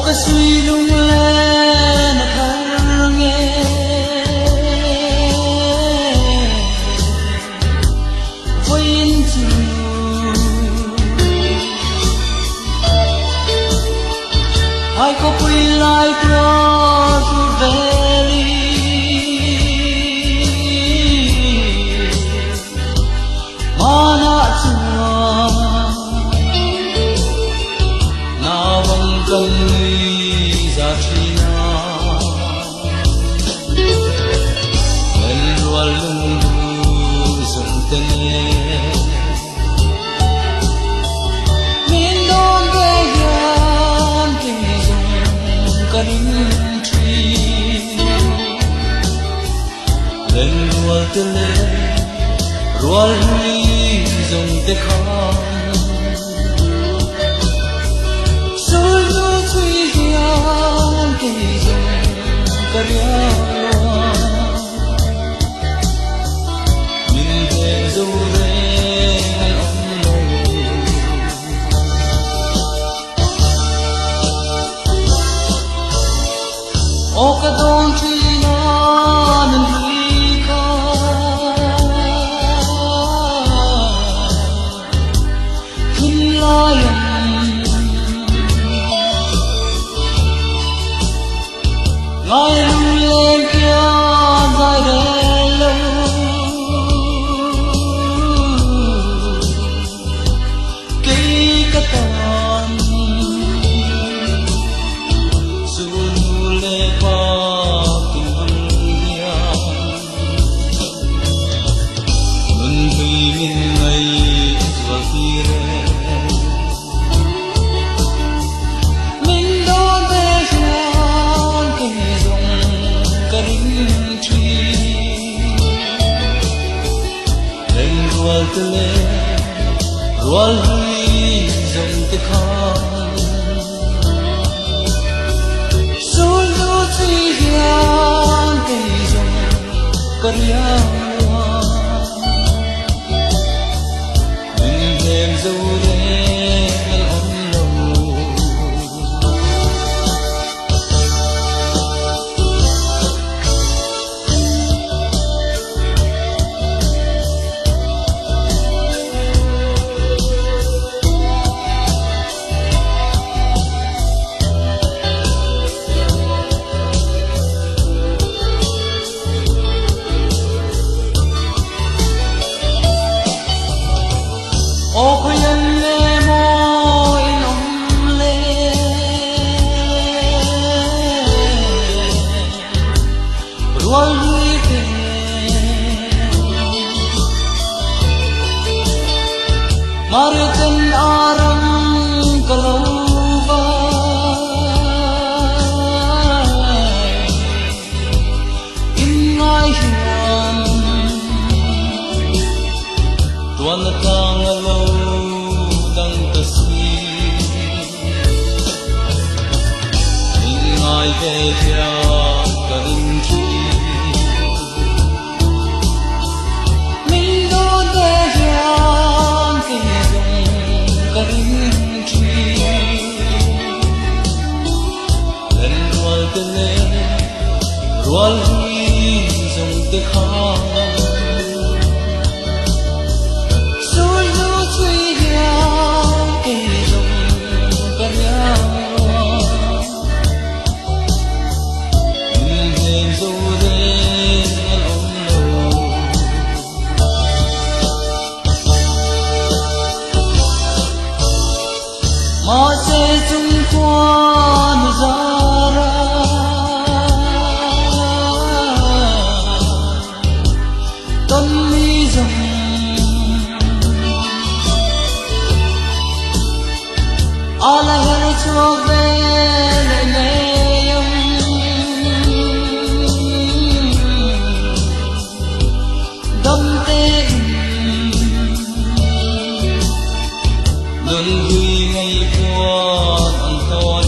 cái suy lung lên thang nghe vinh chiều ai có quy lại cho tu về mana chua na vang cầm giá trị na bên loa lung dùng tên min đón về gian tình dùng cánh tri bên loa tên loa dùng tên khăn sôi nụ thủy gian kỳ dùng karya mình về dấu rê hay ông lâu ô cả đông thủy na nên thủy ca kinh lai ngài lung lên kia dài đê lâu cây cát tàn dù nu lê qua tình hằng hiền luân vì mình ngày và khi mình đón về gian kỳ dùng cánh tri lên ruột lên ruột huy dùng cái khăn sôi nụ thủy gian kỳ dùng karya mình thêm dấu rê ông lâu ô khuyên lê môi nồng lê ruột huy kề marikan arang kalau vai ingai hian tuan tang lâu đăng ta si ingai về theo cánh tri mình đón về gian kỳ dùng cánh tri lên ruột tên lên ruột huy dùng tên khăn sôi nụ thủy gian kỳ dùng karya mình thêm dấu rê ông lâu mà sẽ chung quan ra ra tâm lý dùng ala her cho về lại này đâm tên luân huy ngày qua ăn thôi